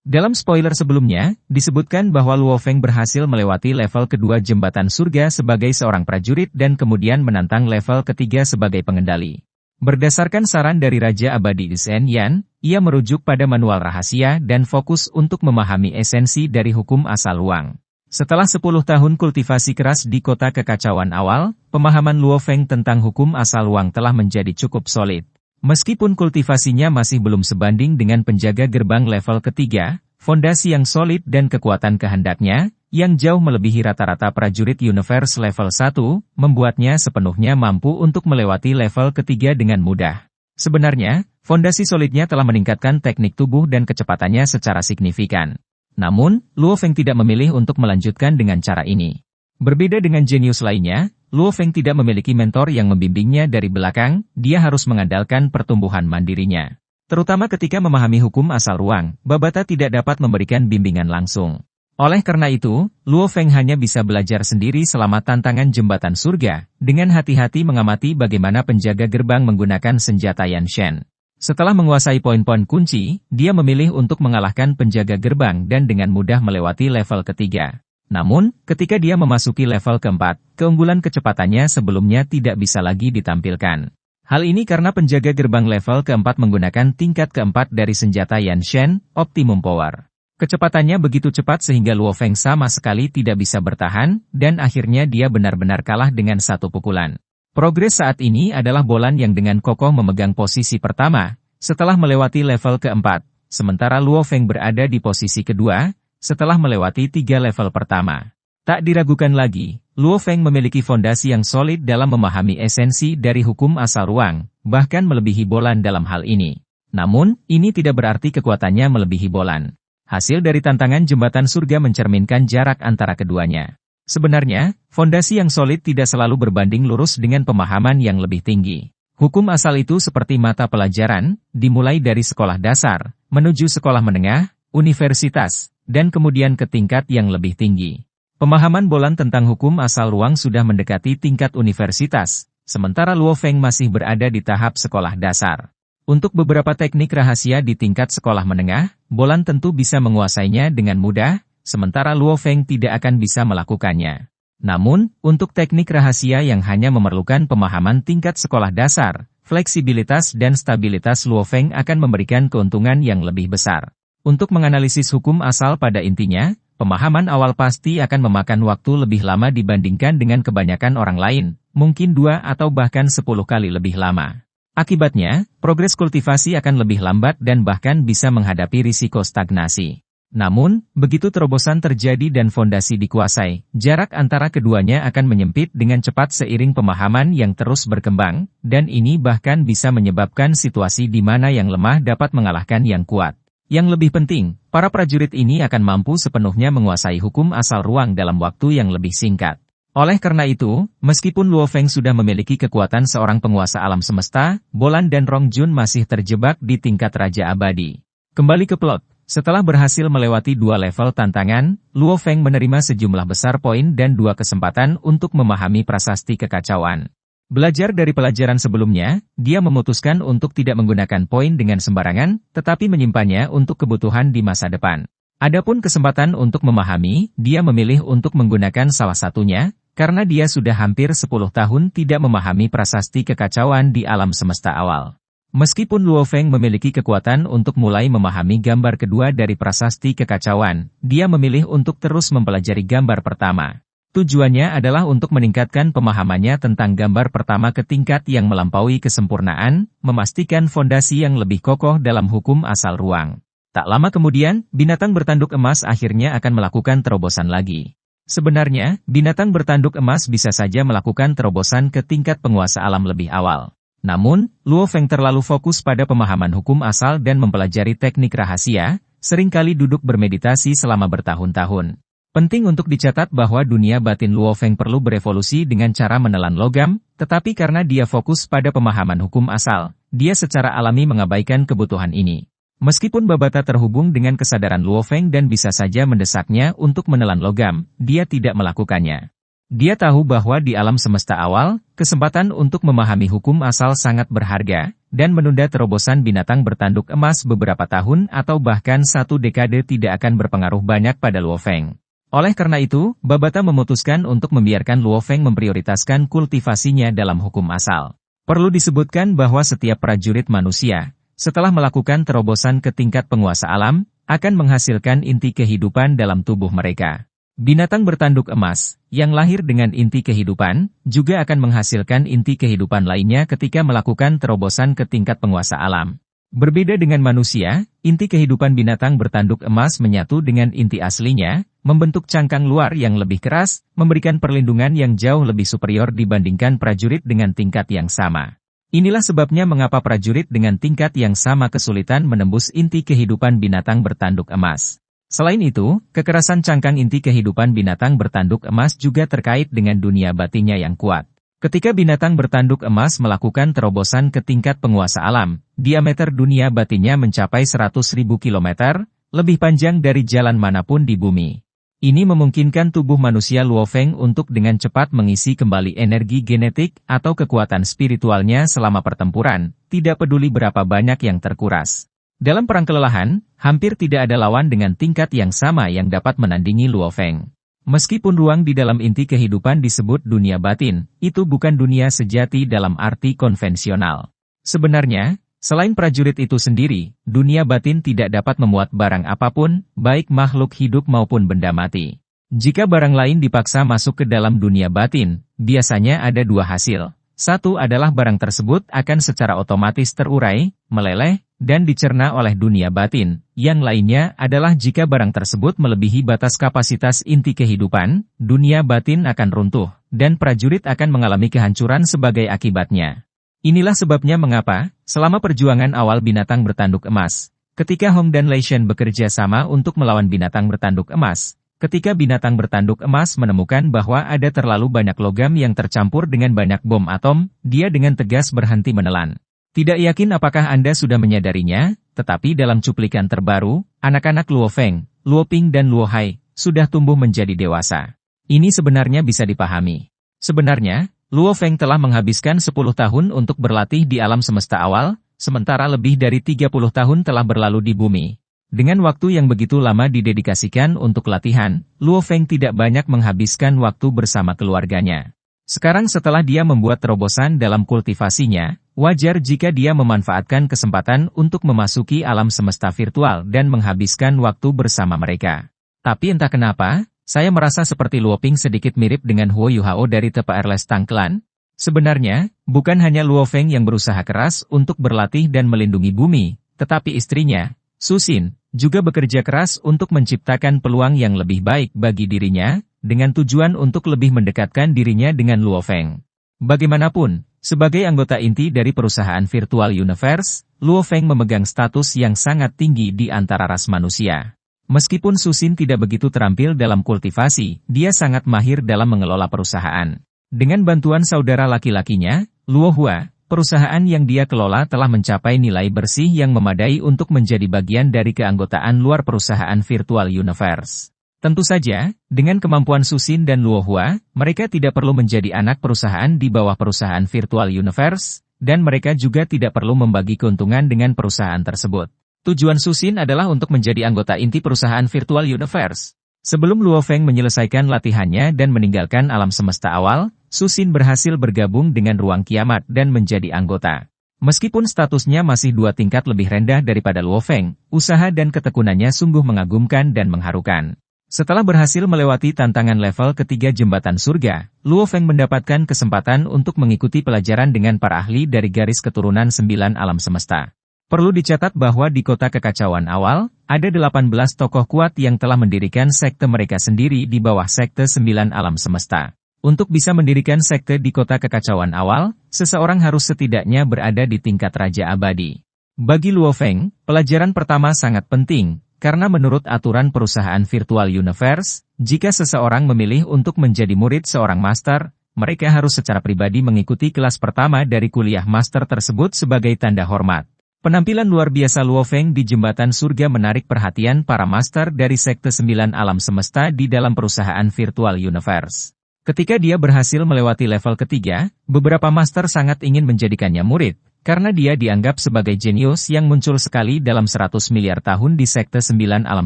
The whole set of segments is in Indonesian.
Dalam spoiler sebelumnya, disebutkan bahwa Luo Feng berhasil melewati level kedua jembatan surga sebagai seorang prajurit dan kemudian menantang level ketiga sebagai pengendali. Berdasarkan saran dari Raja Abadi Zhen Yan, ia merujuk pada manual rahasia dan fokus untuk memahami esensi dari hukum asal ruang. Setelah 10 tahun kultivasi keras di kota kekacauan awal, pemahaman Luo Feng tentang hukum asal ruang telah menjadi cukup solid. Meskipun kultivasinya masih belum sebanding dengan penjaga gerbang level ketiga, fondasi yang solid dan kekuatan kehendaknya, yang jauh melebihi rata-rata prajurit universe level 1, membuatnya sepenuhnya mampu untuk melewati level ketiga dengan mudah. Sebenarnya, fondasi solidnya telah meningkatkan teknik tubuh dan kecepatannya secara signifikan. Namun, Luo Feng tidak memilih untuk melanjutkan dengan cara ini. Berbeda dengan jenius lainnya, Luo Feng tidak memiliki mentor yang membimbingnya dari belakang, dia harus mengandalkan pertumbuhan mandirinya. Terutama ketika memahami hukum asal ruang, Babata tidak dapat memberikan bimbingan langsung. Oleh karena itu, Luo Feng hanya bisa belajar sendiri selama tantangan jembatan surga, dengan hati-hati mengamati bagaimana penjaga gerbang menggunakan senjata Yanshen. Setelah menguasai poin-poin kunci, dia memilih untuk mengalahkan penjaga gerbang dan dengan mudah melewati level ketiga. Namun, ketika dia memasuki level keempat, keunggulan kecepatannya sebelumnya tidak bisa lagi ditampilkan. Hal ini karena penjaga gerbang level keempat menggunakan tingkat keempat dari senjata Yanshen, Optimum Power. Kecepatannya begitu cepat sehingga Luo Feng sama sekali tidak bisa bertahan, dan akhirnya dia benar-benar kalah dengan satu pukulan. Progres saat ini adalah Bolan yang dengan kokoh memegang posisi pertama, setelah melewati level keempat, sementara Luo Feng berada di posisi kedua, setelah melewati 3 level pertama. Tak diragukan lagi, Luo Feng memiliki fondasi yang solid dalam memahami esensi dari hukum asal ruang, bahkan melebihi Bolan dalam hal ini. Namun, ini tidak berarti kekuatannya melebihi Bolan. Hasil dari tantangan jembatan surga mencerminkan jarak antara keduanya. Sebenarnya, fondasi yang solid tidak selalu berbanding lurus dengan pemahaman yang lebih tinggi. Hukum asal itu seperti mata pelajaran, dimulai dari sekolah dasar, menuju sekolah menengah, universitas, dan kemudian ke tingkat yang lebih tinggi. Pemahaman Bolan tentang hukum asal ruang sudah mendekati tingkat universitas, sementara Luo Feng masih berada di tahap sekolah dasar. Untuk beberapa teknik rahasia di tingkat sekolah menengah, Bolan tentu bisa menguasainya dengan mudah, sementara Luo Feng tidak akan bisa melakukannya. Namun, untuk teknik rahasia yang hanya memerlukan pemahaman tingkat sekolah dasar, fleksibilitas dan stabilitas Luo Feng akan memberikan keuntungan yang lebih besar. Untuk menganalisis hukum asal pada intinya, pemahaman awal pasti akan memakan waktu lebih lama dibandingkan dengan kebanyakan orang lain, mungkin 2 atau bahkan 10 kali lebih lama. Akibatnya, progres kultivasi akan lebih lambat dan bahkan bisa menghadapi risiko stagnasi. Namun, begitu terobosan terjadi dan fondasi dikuasai, jarak antara keduanya akan menyempit dengan cepat seiring pemahaman yang terus berkembang, dan ini bahkan bisa menyebabkan situasi di mana yang lemah dapat mengalahkan yang kuat. Yang lebih penting, para prajurit ini akan mampu sepenuhnya menguasai hukum asal ruang dalam waktu yang lebih singkat. Oleh karena itu, meskipun Luo Feng sudah memiliki kekuatan seorang penguasa alam semesta, Bolan dan Rong Jun masih terjebak di tingkat Raja Abadi. Kembali ke plot, setelah berhasil melewati 2 level tantangan, Luo Feng menerima sejumlah besar poin dan 2 kesempatan untuk memahami prasasti kekacauan. Belajar dari pelajaran sebelumnya, dia memutuskan untuk tidak menggunakan poin dengan sembarangan, tetapi menyimpannya untuk kebutuhan di masa depan. Adapun kesempatan untuk memahami, dia memilih untuk menggunakan salah satunya, karena dia sudah hampir 10 tahun tidak memahami prasasti kekacauan di alam semesta awal. Meskipun Luo Feng memiliki kekuatan untuk mulai memahami gambar kedua dari prasasti kekacauan, dia memilih untuk terus mempelajari gambar pertama. Tujuannya adalah untuk meningkatkan pemahamannya tentang gambar pertama ke tingkat yang melampaui kesempurnaan, memastikan fondasi yang lebih kokoh dalam hukum asal ruang. Tak lama kemudian, binatang bertanduk emas akhirnya akan melakukan terobosan lagi. Sebenarnya, binatang bertanduk emas bisa saja melakukan terobosan ke tingkat penguasa alam lebih awal. Namun, Luo Feng terlalu fokus pada pemahaman hukum asal dan mempelajari teknik rahasia, seringkali duduk bermeditasi selama bertahun-tahun. Penting untuk dicatat bahwa dunia batin Luo Feng perlu berevolusi dengan cara menelan logam, tetapi karena dia fokus pada pemahaman hukum asal, dia secara alami mengabaikan kebutuhan ini. Meskipun Babata terhubung dengan kesadaran Luo Feng dan bisa saja mendesaknya untuk menelan logam, dia tidak melakukannya. Dia tahu bahwa di alam semesta awal, kesempatan untuk memahami hukum asal sangat berharga, dan menunda terobosan binatang bertanduk emas beberapa tahun atau bahkan 1 dekade tidak akan berpengaruh banyak pada Luo Feng. Oleh karena itu, Babata memutuskan untuk membiarkan Luo Feng memprioritaskan kultivasinya dalam hukum asal. Perlu disebutkan bahwa setiap prajurit manusia, setelah melakukan terobosan ke tingkat penguasa alam, akan menghasilkan inti kehidupan dalam tubuh mereka. Binatang bertanduk emas, yang lahir dengan inti kehidupan, juga akan menghasilkan inti kehidupan lainnya ketika melakukan terobosan ke tingkat penguasa alam. Berbeda dengan manusia, inti kehidupan binatang bertanduk emas menyatu dengan inti aslinya, membentuk cangkang luar yang lebih keras, memberikan perlindungan yang jauh lebih superior dibandingkan prajurit dengan tingkat yang sama. Inilah sebabnya mengapa prajurit dengan tingkat yang sama kesulitan menembus inti kehidupan binatang bertanduk emas. Selain itu, kekerasan cangkang inti kehidupan binatang bertanduk emas juga terkait dengan dunia batinnya yang kuat. Ketika binatang bertanduk emas melakukan terobosan ke tingkat penguasa alam, diameter dunia batinnya mencapai 100.000 kilometer, lebih panjang dari jalan manapun di bumi. Ini memungkinkan tubuh manusia Luo Feng untuk dengan cepat mengisi kembali energi genetik atau kekuatan spiritualnya selama pertempuran, tidak peduli berapa banyak yang terkuras. Dalam perang kelelahan, hampir tidak ada lawan dengan tingkat yang sama yang dapat menandingi Luo Feng. Meskipun ruang di dalam inti kehidupan disebut dunia batin, itu bukan dunia sejati dalam arti konvensional. Sebenarnya, selain prajurit itu sendiri, dunia batin tidak dapat memuat barang apapun, baik makhluk hidup maupun benda mati. Jika barang lain dipaksa masuk ke dalam dunia batin, biasanya ada 2 hasil. Satu adalah barang tersebut akan secara otomatis terurai, meleleh, dan dicerna oleh dunia batin. Yang lainnya adalah jika barang tersebut melebihi batas kapasitas inti kehidupan, dunia batin akan runtuh, dan prajurit akan mengalami kehancuran sebagai akibatnya. Inilah sebabnya mengapa, selama perjuangan awal binatang bertanduk emas, ketika Hong dan Lei Shen bekerja sama untuk melawan binatang bertanduk emas, ketika binatang bertanduk emas menemukan bahwa ada terlalu banyak logam yang tercampur dengan banyak bom atom, dia dengan tegas berhenti menelan. Tidak yakin apakah Anda sudah menyadarinya, tetapi dalam cuplikan terbaru, anak-anak Luo Feng, Luo Ping dan Luo Hai, sudah tumbuh menjadi dewasa. Ini sebenarnya bisa dipahami. Sebenarnya, Luo Feng telah menghabiskan 10 tahun untuk berlatih di alam semesta awal, sementara lebih dari 30 tahun telah berlalu di bumi. Dengan waktu yang begitu lama didedikasikan untuk latihan, Luo Feng tidak banyak menghabiskan waktu bersama keluarganya. Sekarang setelah dia membuat terobosan dalam kultivasinya, wajar jika dia memanfaatkan kesempatan untuk memasuki alam semesta virtual dan menghabiskan waktu bersama mereka. Tapi entah kenapa, saya merasa seperti Luo Ping sedikit mirip dengan Huo Yuhao dari TPRLS Tangklan. Sebenarnya, bukan hanya Luo Feng yang berusaha keras untuk berlatih dan melindungi bumi, tetapi istrinya, Su Xin, juga bekerja keras untuk menciptakan peluang yang lebih baik bagi dirinya, dengan tujuan untuk lebih mendekatkan dirinya dengan Luo Feng. Bagaimanapun, sebagai anggota inti dari perusahaan Virtual Universe, Luo Feng memegang status yang sangat tinggi di antara ras manusia. Meskipun Su Xin tidak begitu terampil dalam kultivasi, dia sangat mahir dalam mengelola perusahaan. Dengan bantuan saudara laki-lakinya, Luo Hua, perusahaan yang dia kelola telah mencapai nilai bersih yang memadai untuk menjadi bagian dari keanggotaan luar perusahaan Virtual Universe. Tentu saja, dengan kemampuan Su Xin dan Luo Hua, mereka tidak perlu menjadi anak perusahaan di bawah perusahaan Virtual Universe, dan mereka juga tidak perlu membagi keuntungan dengan perusahaan tersebut. Tujuan Su Xin adalah untuk menjadi anggota inti perusahaan Virtual Universe. Sebelum Luo Feng menyelesaikan latihannya dan meninggalkan alam semesta awal, Su Xin berhasil bergabung dengan Ruang Kiamat dan menjadi anggota. Meskipun statusnya masih 2 tingkat lebih rendah daripada Luo Feng, usaha dan ketekunannya sungguh mengagumkan dan mengharukan. Setelah berhasil melewati tantangan level ketiga jembatan surga, Luo Feng mendapatkan kesempatan untuk mengikuti pelajaran dengan para ahli dari garis keturunan 9 alam semesta. Perlu dicatat bahwa di kota kekacauan awal, ada 18 tokoh kuat yang telah mendirikan sekte mereka sendiri di bawah sekte 9 alam semesta. Untuk bisa mendirikan sekte di kota kekacauan awal, seseorang harus setidaknya berada di tingkat Raja Abadi. Bagi Luo Feng, pelajaran pertama sangat penting. Karena menurut aturan perusahaan Virtual Universe, jika seseorang memilih untuk menjadi murid seorang master, mereka harus secara pribadi mengikuti kelas pertama dari kuliah master tersebut sebagai tanda hormat. Penampilan luar biasa Luo Feng di jembatan surga menarik perhatian para master dari sekte 9 alam semesta di dalam perusahaan Virtual Universe. Ketika dia berhasil melewati level ketiga, beberapa master sangat ingin menjadikannya murid, karena dia dianggap sebagai jenius yang muncul sekali dalam 100 miliar tahun di sekte 9 alam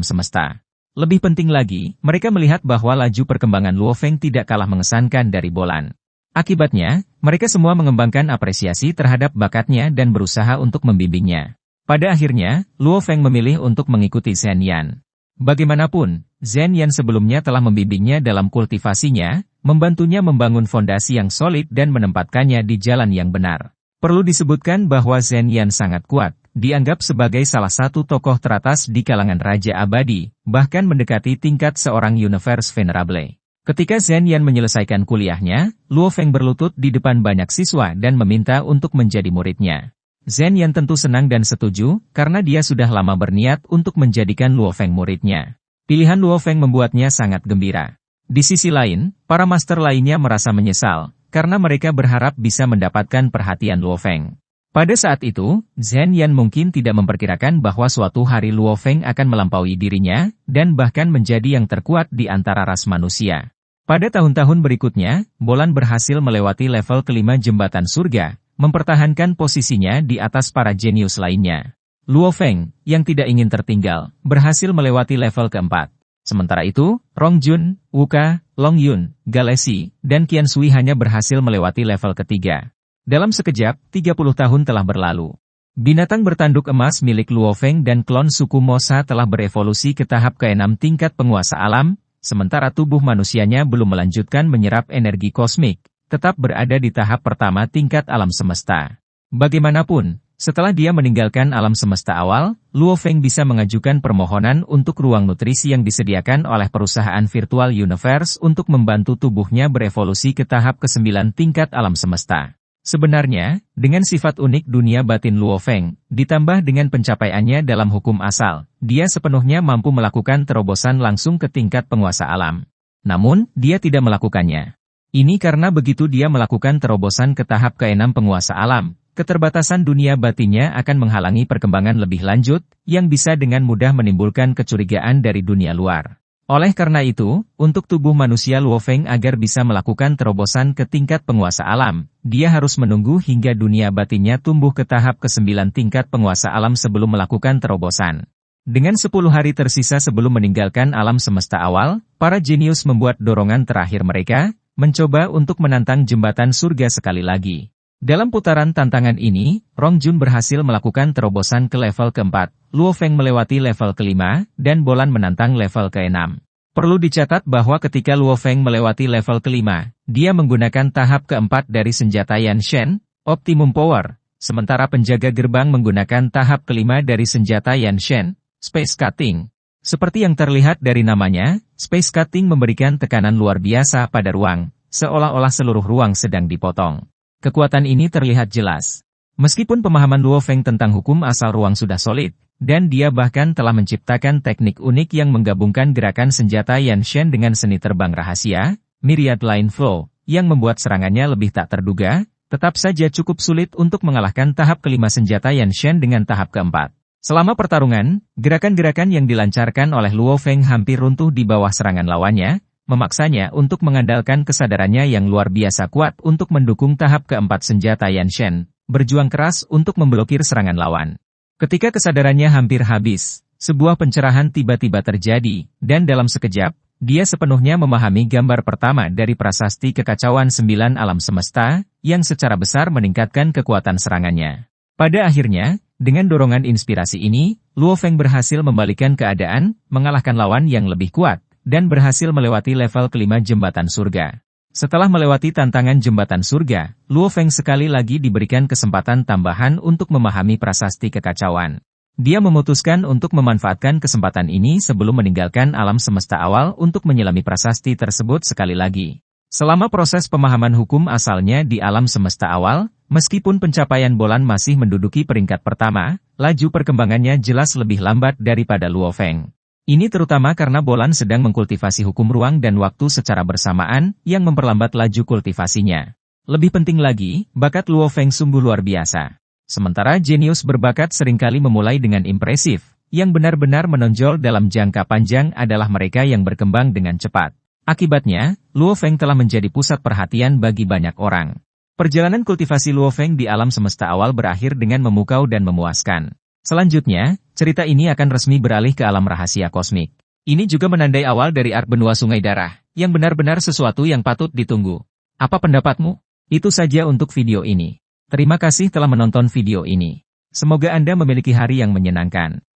semesta. Lebih penting lagi, mereka melihat bahwa laju perkembangan Luo Feng tidak kalah mengesankan dari Bolan. Akibatnya, mereka semua mengembangkan apresiasi terhadap bakatnya dan berusaha untuk membimbingnya. Pada akhirnya, Luo Feng memilih untuk mengikuti Zhen Yan. Bagaimanapun, Zhen Yan sebelumnya telah membimbingnya dalam kultivasinya, membantunya membangun fondasi yang solid dan menempatkannya di jalan yang benar. Perlu disebutkan bahwa Zhen Yan sangat kuat, dianggap sebagai salah satu tokoh teratas di kalangan Raja Abadi, bahkan mendekati tingkat seorang Universe Venerable. Ketika Zhen Yan menyelesaikan kuliahnya, Luo Feng berlutut di depan banyak siswa dan meminta untuk menjadi muridnya. Zhen Yan tentu senang dan setuju, karena dia sudah lama berniat untuk menjadikan Luo Feng muridnya. Pilihan Luo Feng membuatnya sangat gembira. Di sisi lain, para master lainnya merasa menyesal, karena mereka berharap bisa mendapatkan perhatian Luo Feng. Pada saat itu, Zhen Yan mungkin tidak memperkirakan bahwa suatu hari Luo Feng akan melampaui dirinya, dan bahkan menjadi yang terkuat di antara ras manusia. Pada tahun-tahun berikutnya, Bolan berhasil melewati level kelima jembatan surga, mempertahankan posisinya di atas para jenius lainnya. Luo Feng, yang tidak ingin tertinggal, berhasil melewati level keempat. Sementara itu, Rong Jun, Wuka, Long Yun, Galesi, dan Qian Sui hanya berhasil melewati level ketiga. Dalam sekejap, 30 tahun telah berlalu. Binatang bertanduk emas milik Luo Feng dan klon suku Mosa telah berevolusi ke tahap ke-6 tingkat penguasa alam, sementara tubuh manusianya belum melanjutkan menyerap energi kosmik, tetap berada di tahap pertama tingkat alam semesta. Bagaimanapun, setelah dia meninggalkan alam semesta awal, Luo Feng bisa mengajukan permohonan untuk ruang nutrisi yang disediakan oleh perusahaan Virtual Universe untuk membantu tubuhnya berevolusi ke tahap ke-9 tingkat alam semesta. Sebenarnya, dengan sifat unik dunia batin Luo Feng, ditambah dengan pencapaiannya dalam hukum asal, dia sepenuhnya mampu melakukan terobosan langsung ke tingkat penguasa alam. Namun, dia tidak melakukannya. Ini karena begitu dia melakukan terobosan ke tahap ke-6 penguasa alam, keterbatasan dunia batinnya akan menghalangi perkembangan lebih lanjut, yang bisa dengan mudah menimbulkan kecurigaan dari dunia luar. Oleh karena itu, untuk tubuh manusia Luo Feng agar bisa melakukan terobosan ke tingkat penguasa alam, dia harus menunggu hingga dunia batinnya tumbuh ke tahap ke-9 tingkat penguasa alam sebelum melakukan terobosan. Dengan 10 hari tersisa sebelum meninggalkan alam semesta awal, para jenius membuat dorongan terakhir mereka, mencoba untuk menantang jembatan surga sekali lagi. Dalam putaran tantangan ini, Rong Jun berhasil melakukan terobosan ke level keempat, Luo Feng melewati level kelima, dan Bolan menantang level keenam. Perlu dicatat bahwa ketika Luo Feng melewati level kelima, dia menggunakan tahap keempat dari senjata Yan Shen, Optimum Power, sementara penjaga gerbang menggunakan tahap kelima dari senjata Yan Shen, Space Cutting. Seperti yang terlihat dari namanya, Space Cutting memberikan tekanan luar biasa pada ruang, seolah-olah seluruh ruang sedang dipotong. Kekuatan ini terlihat jelas. Meskipun pemahaman Luo Feng tentang hukum asal ruang sudah solid, dan dia bahkan telah menciptakan teknik unik yang menggabungkan gerakan senjata Yan Shen dengan seni terbang rahasia, Myriad Line Flow, yang membuat serangannya lebih tak terduga, tetap saja cukup sulit untuk mengalahkan tahap kelima senjata Yan Shen dengan tahap keempat. Selama pertarungan, gerakan-gerakan yang dilancarkan oleh Luo Feng hampir runtuh di bawah serangan lawannya, memaksanya untuk mengandalkan kesadarannya yang luar biasa kuat untuk mendukung tahap keempat senjata Yan Shen, berjuang keras untuk memblokir serangan lawan. Ketika kesadarannya hampir habis, sebuah pencerahan tiba-tiba terjadi, dan dalam sekejap, dia sepenuhnya memahami gambar pertama dari prasasti kekacauan 9 alam semesta, yang secara besar meningkatkan kekuatan serangannya. Pada akhirnya, dengan dorongan inspirasi ini, Luo Feng berhasil membalikkan keadaan, mengalahkan lawan yang lebih kuat, dan berhasil melewati level kelima jembatan surga. Setelah melewati tantangan jembatan surga, Luo Feng sekali lagi diberikan kesempatan tambahan untuk memahami prasasti kekacauan. Dia memutuskan untuk memanfaatkan kesempatan ini sebelum meninggalkan alam semesta awal untuk menyelami prasasti tersebut sekali lagi. Selama proses pemahaman hukum asalnya di alam semesta awal, meskipun pencapaian Bolan masih menduduki peringkat pertama, laju perkembangannya jelas lebih lambat daripada Luo Feng. Ini terutama karena Bolan sedang mengkultivasi hukum ruang dan waktu secara bersamaan, yang memperlambat laju kultivasinya. Lebih penting lagi, bakat Luo Feng sungguh luar biasa. Sementara jenius berbakat seringkali memulai dengan impresif, yang benar-benar menonjol dalam jangka panjang adalah mereka yang berkembang dengan cepat. Akibatnya, Luo Feng telah menjadi pusat perhatian bagi banyak orang. Perjalanan kultivasi Luofeng di alam semesta awal berakhir dengan memukau dan memuaskan. Selanjutnya, cerita ini akan resmi beralih ke alam rahasia kosmik. Ini juga menandai awal dari arc benua Sungai Darah, yang benar-benar sesuatu yang patut ditunggu. Apa pendapatmu? Itu saja untuk video ini. Terima kasih telah menonton video ini. Semoga Anda memiliki hari yang menyenangkan.